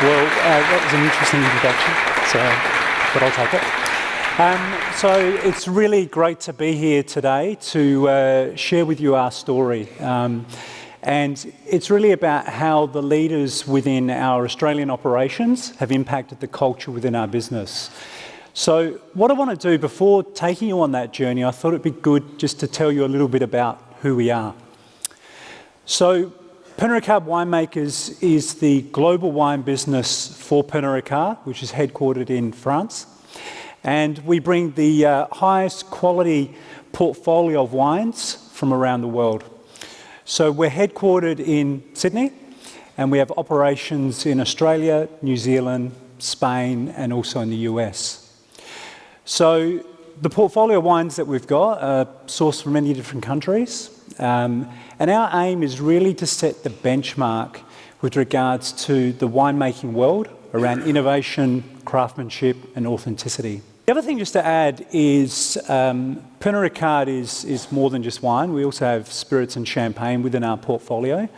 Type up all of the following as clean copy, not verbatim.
Well, that was an interesting introduction, but I'll take it. So it's really great to be here today to share with you our story. And it's really about how the leaders within our Australian operations have impacted the culture within our business. So what I want to do before taking you on that journey, I thought it'd be good just to tell you a little bit about who we are. So Pernod Ricard Winemakers is the global wine business for Pernod Ricard, which is headquartered in France. And we bring the highest quality portfolio of wines from around the world. So we're headquartered in Sydney, and we have operations in Australia, New Zealand, Spain, and also in the US. So the portfolio of wines that we've got are sourced from many different countries. And our aim is really to set the benchmark with regards to the winemaking world around innovation, craftsmanship, and authenticity. The other thing just to add is Pernod Ricard is more than just wine. We also have spirits and champagne within our portfolio.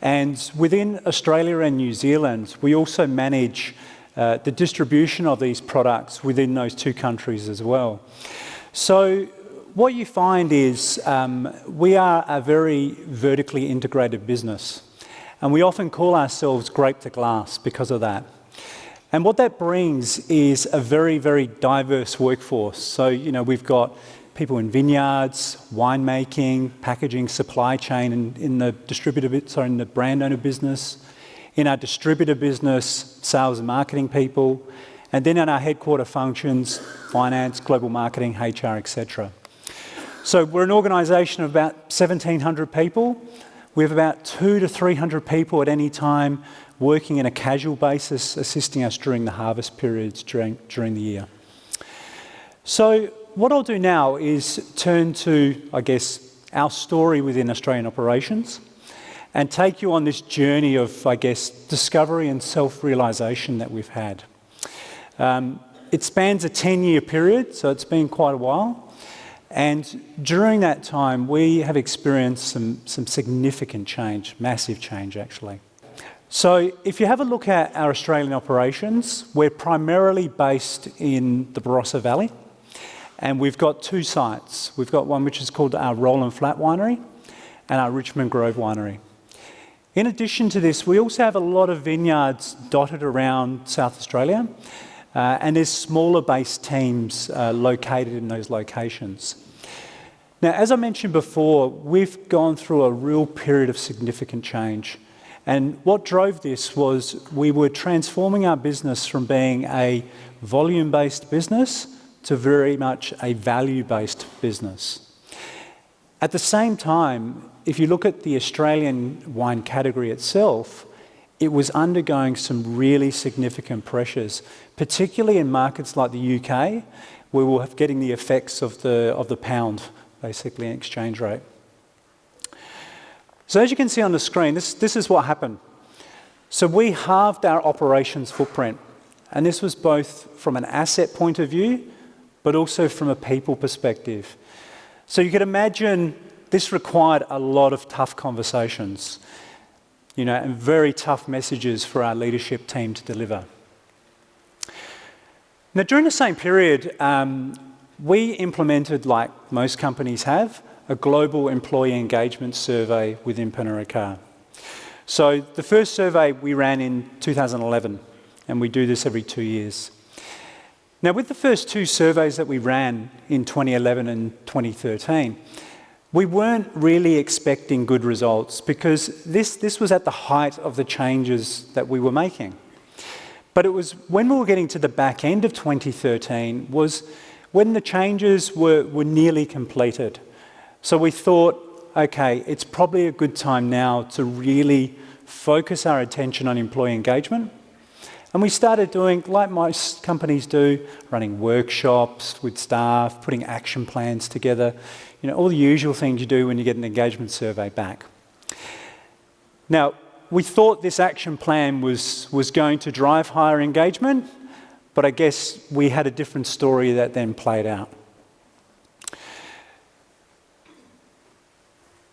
And within Australia and New Zealand, we also manage the distribution of these products within those two countries as well. So what you find is we are a very vertically integrated business, and we often call ourselves grape to glass because of that. And what that brings is a very, very diverse workforce. So, you know, we've got people in vineyards, winemaking, packaging, supply chain, and in the brand owner business, in our distributor business, sales and marketing people, and then in our headquarter functions, finance, global marketing, HR, etc. So we're an organisation of about 1,700 people. We have about 200 to 300 people at any time working in a casual basis, assisting us during the harvest periods during the year. So what I'll do now is turn to, I guess, our story within Australian operations and take you on this journey of, I guess, discovery and self-realisation that we've had. It spans a 10-year period, so it's been quite a while. And during that time, we have experienced some significant change, massive change actually. So if you have a look at our Australian operations, we're primarily based in the Barossa Valley, and we've got two sites. We've got one which is called our Roland Flat Winery and our Richmond Grove Winery. In addition to this, we also have a lot of vineyards dotted around South Australia, and there's smaller based teams located in those locations. Now, as I mentioned before, we've gone through a real period of significant change. And what drove this was we were transforming our business from being a volume-based business to very much a value-based business. At the same time, if you look at the Australian wine category itself, it was undergoing some really significant pressures, particularly in markets like the UK, where we're getting the effects of the pound, basically, in exchange rate. So as you can see on the screen, this is what happened. So we halved our operations footprint, and this was both from an asset point of view, but also from a people perspective. So you could imagine this required a lot of tough conversations, you know, and very tough messages for our leadership team to deliver. Now, during the same period, we implemented, like most companies have, a global employee engagement survey within Pernod Ricard. So the first survey we ran in 2011, and we do this every 2 years. Now, with the first two surveys that we ran in 2011 and 2013, we weren't really expecting good results because this was at the height of the changes that we were making. But it was when we were getting to the back end of 2013 was when the changes were nearly completed. So we thought, okay, it's probably a good time now to really focus our attention on employee engagement. And we started doing, like most companies do, running workshops with staff, putting action plans together, you know, all the usual things you do when you get an engagement survey back. Now, we thought this action plan was going to drive higher engagement, but I guess we had a different story that then played out.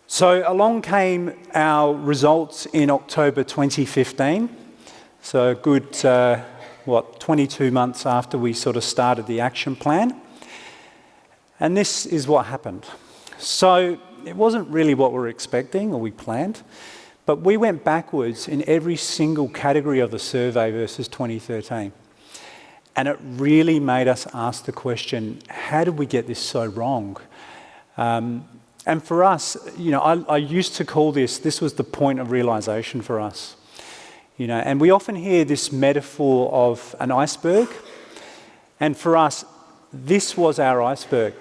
So along came our results in October 2015. So a good, 22 months after we sort of started the action plan. And this is what happened. So it wasn't really what we were expecting or we planned, but we went backwards in every single category of the survey versus 2013. And it really made us ask the question, how did we get this so wrong? And for us, I used to call this was the point of realization for us. And we often hear this metaphor of an iceberg. And for us, this was our iceberg.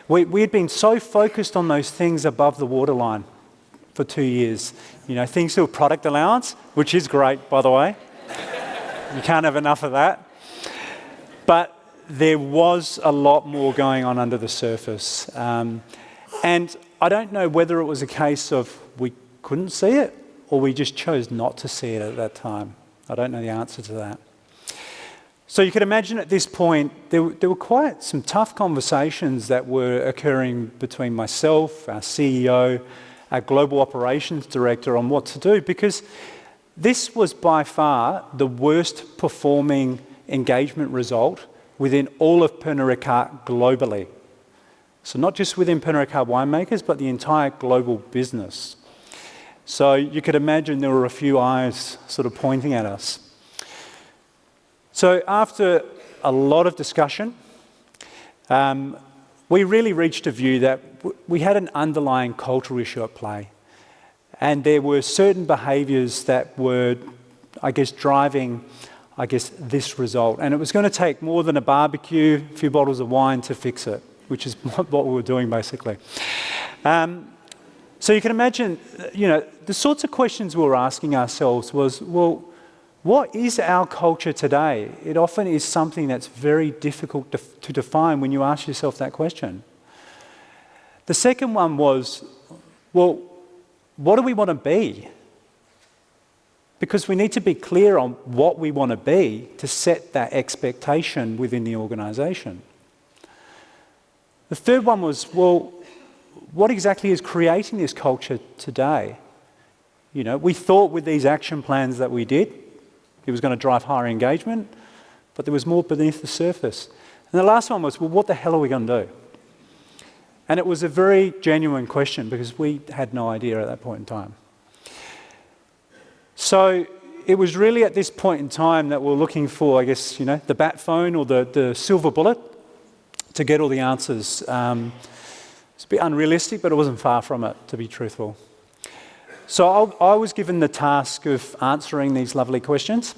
We had been so focused on those things above the waterline for 2 years. Things to a product allowance, which is great, by the way. You can't have enough of that. But there was a lot more going on under the surface. And I don't know whether it was a case of we couldn't see it or we just chose not to see it at that time. I don't know the answer to that. So you could imagine at this point, there were quite some tough conversations that were occurring between myself, our CEO, our global operations director on what to do, because this was by far the worst performing engagement result within all of Pernod Ricard globally. So not just within Pernod Ricard Winemakers, but the entire global business. So you could imagine there were a few eyes sort of pointing at us. So after a lot of discussion, we really reached a view that we had an underlying cultural issue at play. And there were certain behaviours that were, driving, this result. And it was going to take more than a barbecue, a few bottles of wine to fix it, which is what we were doing basically. So you can imagine, the sorts of questions we were asking ourselves was, well, what is our culture today? It often is something that's very difficult to define when you ask yourself that question. The second one was, well, what do we want to be? Because we need to be clear on what we want to be to set that expectation within the organisation. The third one was, well, what exactly is creating this culture today? We thought with these action plans that we did, it was going to drive higher engagement, but there was more beneath the surface. And the last one was, well, what the hell are we going to do? And it was a very genuine question because we had no idea at that point in time. So it was really at this point in time that we're looking for, the bat phone or the silver bullet to get all the answers. It's a bit unrealistic, but it wasn't far from it, to be truthful. So I was given the task of answering these lovely questions.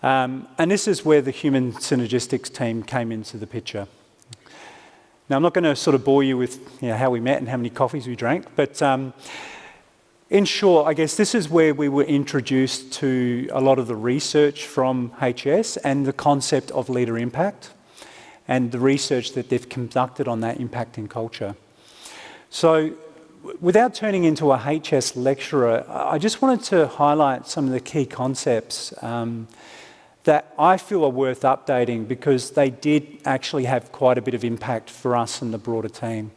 And this is where the human synergistics team came into the picture. Now, I'm not going to sort of bore you with how we met and how many coffees we drank, but in short, this is where we were introduced to a lot of the research from HS and the concept of leader impact and the research that they've conducted on that impact in culture. So without turning into a HS lecturer, I just wanted to highlight some of the key concepts that I feel are worth updating because they did actually have quite a bit of impact for us and the broader team.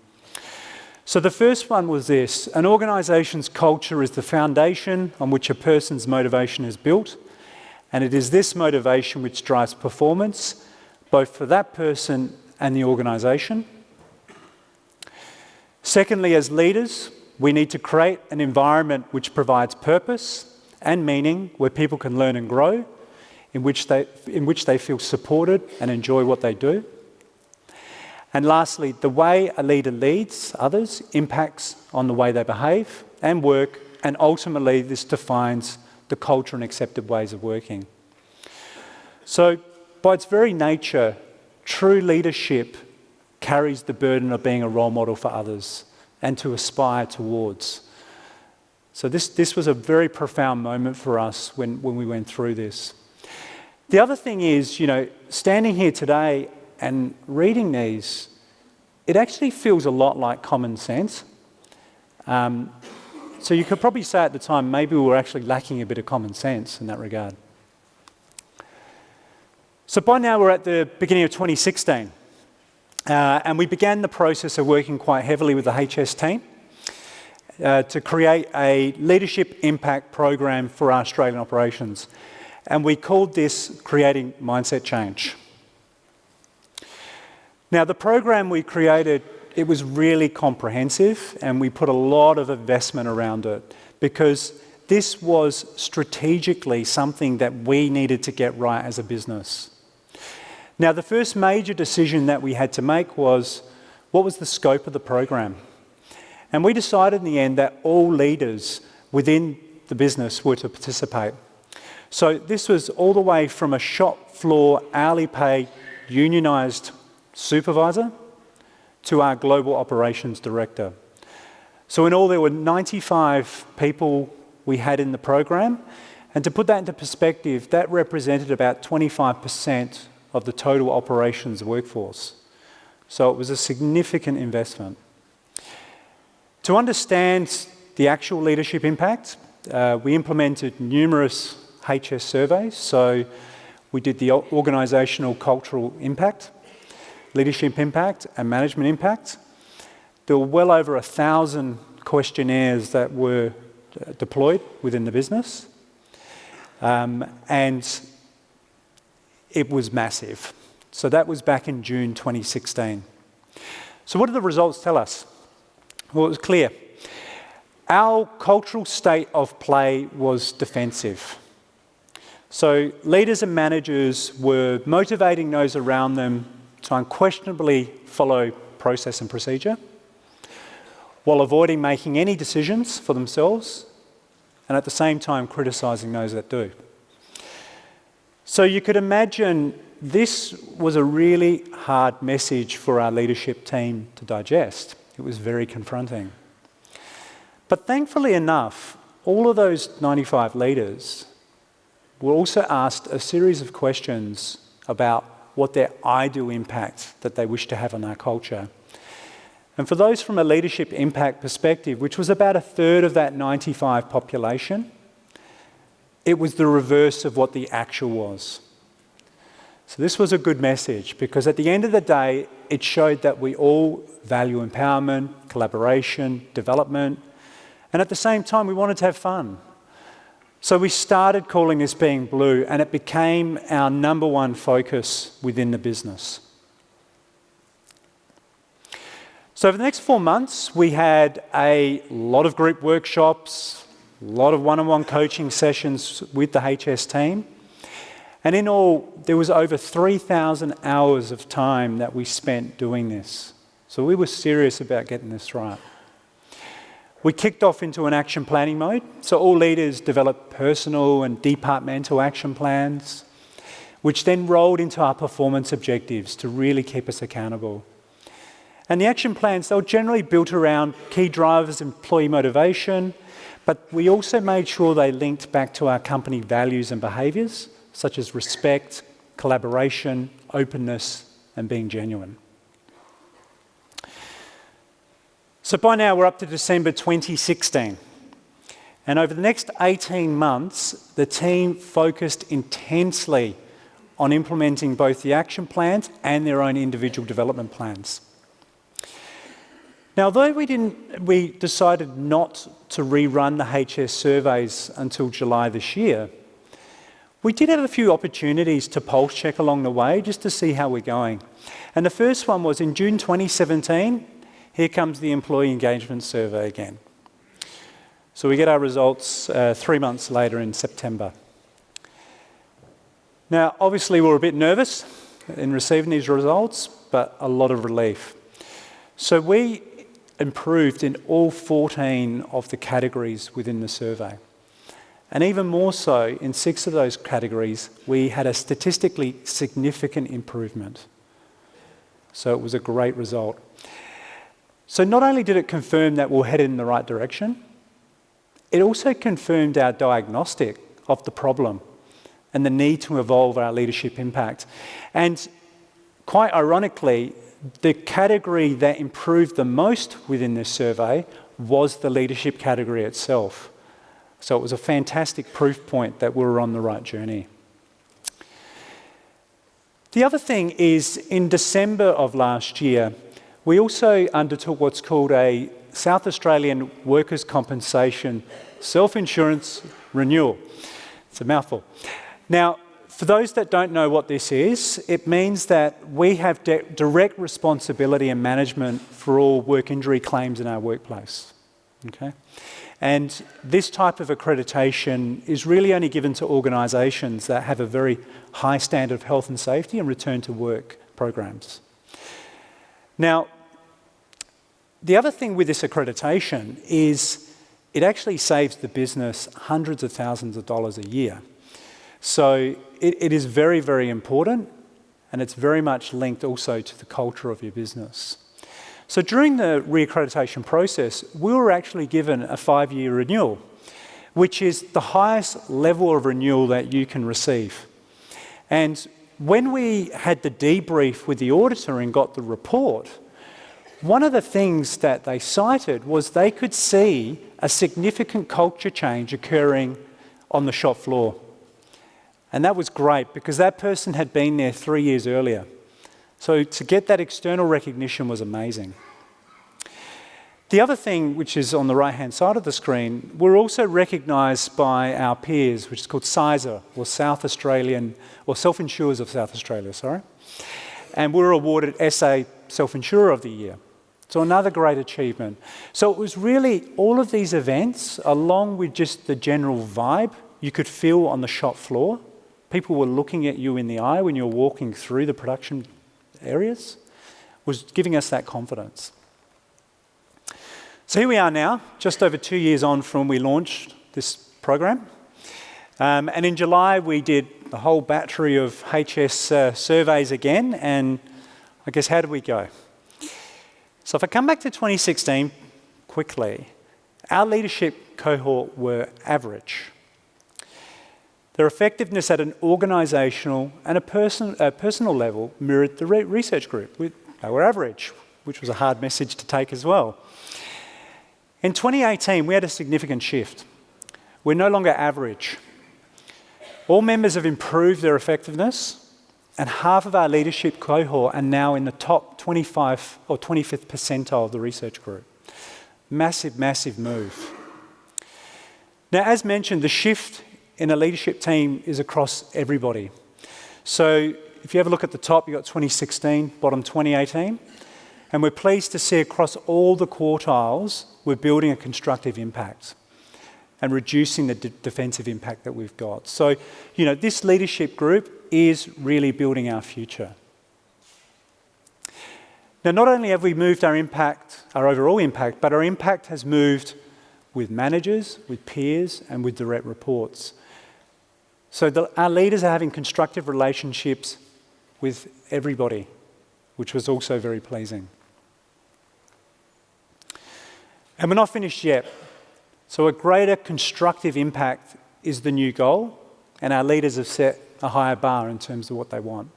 So the first one was this: an organisation's culture is the foundation on which a person's motivation is built, and it is this motivation which drives performance, both for that person and the organisation. Secondly, as leaders, we need to create an environment which provides purpose and meaning, where people can learn and grow, in which they feel supported and enjoy what they do. And lastly, the way a leader leads others impacts on the way they behave and work, and ultimately this defines the culture and accepted ways of working. So by its very nature, true leadership carries the burden of being a role model for others and to aspire towards. So this was a very profound moment for us when we went through this. The other thing is, standing here today and reading these, it actually feels a lot like common sense. So you could probably say at the time, maybe we were actually lacking a bit of common sense in that regard. So by now we're at the beginning of 2016. And we began the process of working quite heavily with the HS team to create a leadership impact program for our Australian operations. And we called this Creating Mindset Change. Now, the program we created, it was really comprehensive, and we put a lot of investment around it because this was strategically something that we needed to get right as a business. Now, the first major decision that we had to make was, what was the scope of the program? And we decided in the end that all leaders within the business were to participate. So this was all the way from a shop floor, hourly paid, unionised supervisor to our global operations director. So in all, there were 95 people we had in the program. And to put that into perspective, that represented about 25% of the total operations workforce. So it was a significant investment. To understand the actual leadership impact, we implemented numerous HS surveys. So we did the organisational cultural impact, leadership impact, and management impact. There were well over 1,000 questionnaires that were deployed within the business. And it was massive. So that was back in June 2016. So what did the results tell us? Well, it was clear. Our cultural state of play was defensive. So leaders and managers were motivating those around them to unquestionably follow process and procedure, while avoiding making any decisions for themselves, and at the same time criticising those that do. So you could imagine this was a really hard message for our leadership team to digest. It was very confronting. But thankfully enough, all of those 95 leaders were also asked a series of questions about what their ideal impact that they wish to have on our culture. And for those from a leadership impact perspective, which was about a third of that 95 population, it was the reverse of what the actual was. So this was a good message because at the end of the day, it showed that we all value empowerment, collaboration, development, and at the same time, we wanted to have fun. So we started calling this Being Blue, and it became our number one focus within the business. So over the next 4 months, we had a lot of group workshops, a lot of one-on-one coaching sessions with the HS team. And in all, there was over 3,000 hours of time that we spent doing this. So we were serious about getting this right. We kicked off into an action planning mode. So all leaders developed personal and departmental action plans, which then rolled into our performance objectives to really keep us accountable. And the action plans, they were generally built around key drivers, employee motivation, but we also made sure they linked back to our company values and behaviours, such as respect, collaboration, openness, and being genuine. So by now we're up to December 2016. And over the next 18 months, the team focused intensely on implementing both the action plans and their own individual development plans. Now, although we decided not to rerun the HS surveys until July this year, we did have a few opportunities to pulse check along the way just to see how we're going. And the first one was in June 2017, here comes the employee engagement survey again. So we get our results 3 months later in September. Now, obviously we were a bit nervous in receiving these results, but a lot of relief. So we improved in all 14 of the categories within the survey. And even more so, in 6 of those categories, we had a statistically significant improvement. So it was a great result. So not only did it confirm that we're headed in the right direction, it also confirmed our diagnostic of the problem and the need to evolve our leadership impact. And quite ironically, the category that improved the most within this survey was the leadership category itself. So it was a fantastic proof point that we were on the right journey. The other thing is, in December of last year, we also undertook what's called a South Australian Workers' Compensation Self-Insurance Renewal. It's a mouthful. Now, for those that don't know what this is, it means that we have direct responsibility and management for all work injury claims in our workplace. Okay? And this type of accreditation is really only given to organisations that have a very high standard of health and safety and return to work programs. Now, the other thing with this accreditation is it actually saves the business hundreds of thousands of dollars a year. So it is very, very important, and it's very much linked also to the culture of your business. So during the reaccreditation process, we were actually given a 5-year renewal, which is the highest level of renewal that you can receive. And when we had the debrief with the auditor and got the report, one of the things that they cited was they could see a significant culture change occurring on the shop floor. And that was great because that person had been there 3 years earlier. So to get that external recognition was amazing. The other thing, which is on the right-hand side of the screen, we're also recognised by our peers, which is called CISA, or South Australian, or Self-Insurers of South Australia, sorry. And we were awarded SA Self-Insurer of the Year. So another great achievement. So it was really all of these events, along with just the general vibe you could feel on the shop floor. People were looking at you in the eye when you were walking through the production areas, was giving us that confidence. So here we are now, just over 2 years on from when we launched this program. And in July, we did a whole battery of HS surveys again, and I guess how did we go? So if I come back to 2016 quickly, our leadership cohort were average. Their effectiveness at an organisational and a personal level mirrored the research group. They were average, which was a hard message to take as well. In 2018, we had a significant shift. We're no longer average. All members have improved their effectiveness, and half of our leadership cohort are now in the top 25 or 25th percentile of the research group. Massive, massive move. Now, as mentioned, the shift in a leadership team is across everybody. So if you have a look at the top, you've got 2016, bottom 2018. And we're pleased to see across all the quartiles, we're building a constructive impact and reducing the defensive impact that we've got. So, this leadership group is really building our future. Now, not only have we moved our impact, our overall impact, but our impact has moved with managers, with peers, and with direct reports. So our leaders are having constructive relationships with everybody, which was also very pleasing. And we're not finished yet. So a greater constructive impact is the new goal, and our leaders have set a higher bar in terms of what they want.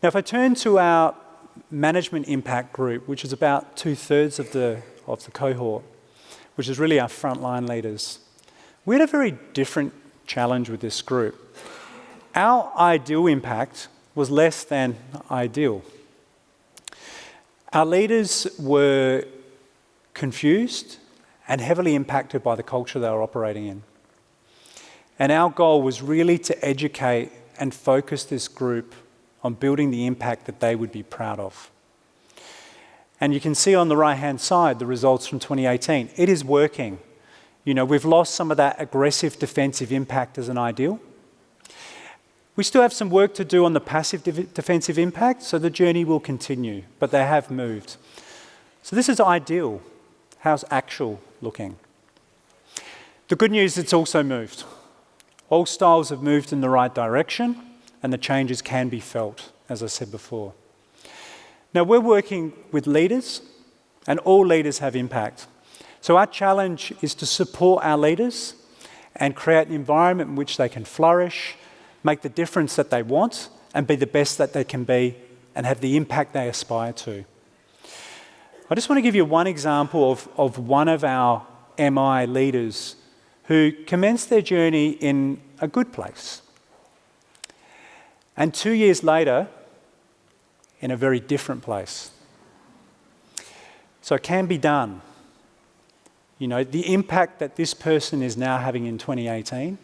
Now, if I turn to our management impact group, which is about 2/3 of the cohort, which is really our frontline leaders, we had a very different challenge with this group. Our ideal impact was less than ideal. Our leaders were confused and heavily impacted by the culture they were operating in. And our goal was really to educate and focus this group on building the impact that they would be proud of. And you can see on the right-hand side the results from 2018. It is working. We've lost some of that aggressive defensive impact as an ideal. We still have some work to do on the passive defensive impact, so the journey will continue, but they have moved. So this is ideal. How's actual looking? The good news, it's also moved. All styles have moved in the right direction, and the changes can be felt, as I said before. Now, we're working with leaders, and all leaders have impact. So our challenge is to support our leaders and create an environment in which they can flourish, make the difference that they want, and be the best that they can be, and have the impact they aspire to. I just want to give you one example of one of our MI leaders who commenced their journey in a good place. And 2 years later, in a very different place. So it can be done. The impact that this person is now having in 2018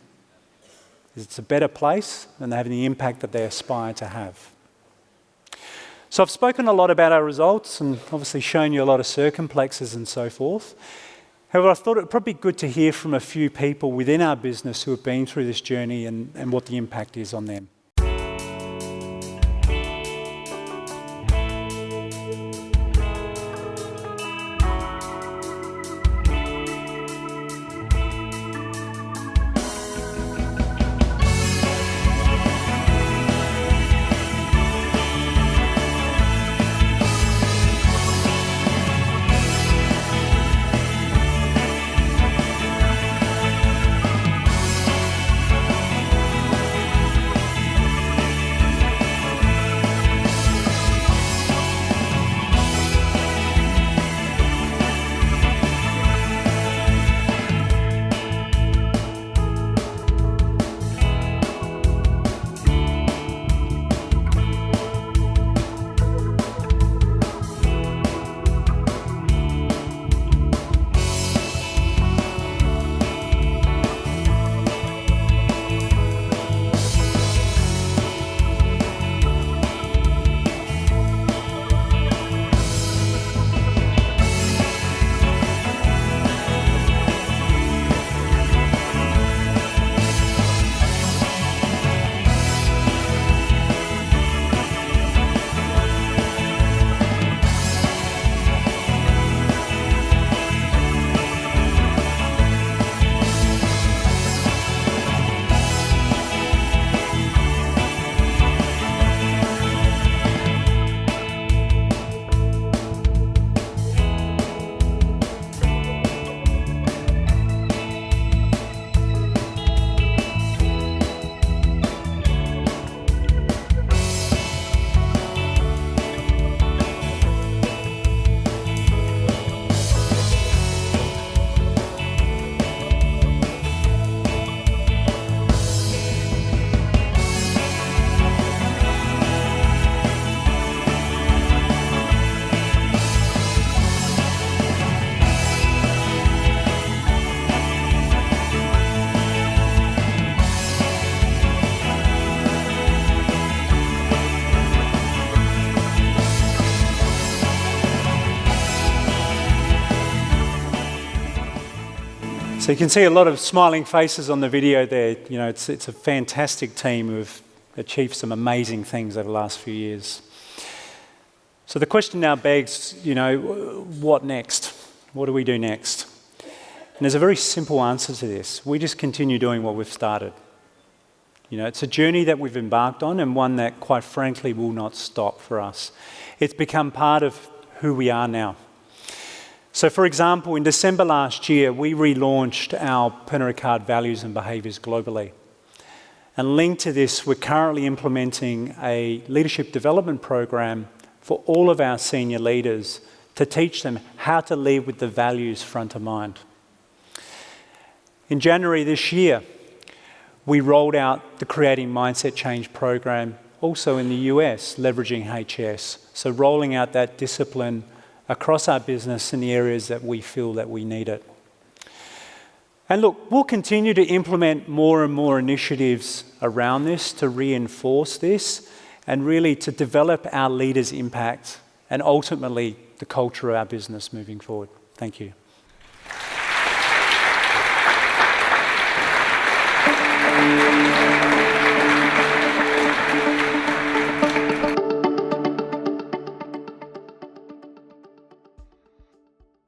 It's a better place and they're having the impact that they aspire to have. So I've spoken a lot about our results and obviously shown you a lot of circumplexes and so forth. However, I thought it would probably be good to hear from a few people within our business who have been through this journey and what the impact is on them. So you can see a lot of smiling faces on the video there. You know, it's a fantastic team who've achieved some amazing things over the last few years. So the question now begs, you know, what next? What do we do next? And there's a very simple answer to this. We just continue doing what we've started. You know, it's a journey that we've embarked on and one that, quite frankly, will not stop for us. It's become part of who we are now. So, for example, in December last year, we relaunched our Pernod Ricard values and behaviours globally. And linked to this, we're currently implementing a leadership development program for all of our senior leaders to teach them how to lead with the values front of mind. In January this year, we rolled out the Creating Mindset Change program also in the US, leveraging HS. So rolling out that discipline across our business in the areas that we feel that we need it. And look, we'll continue to implement more and more initiatives around this to reinforce this and really to develop our leaders' impact and ultimately the culture of our business moving forward. Thank you.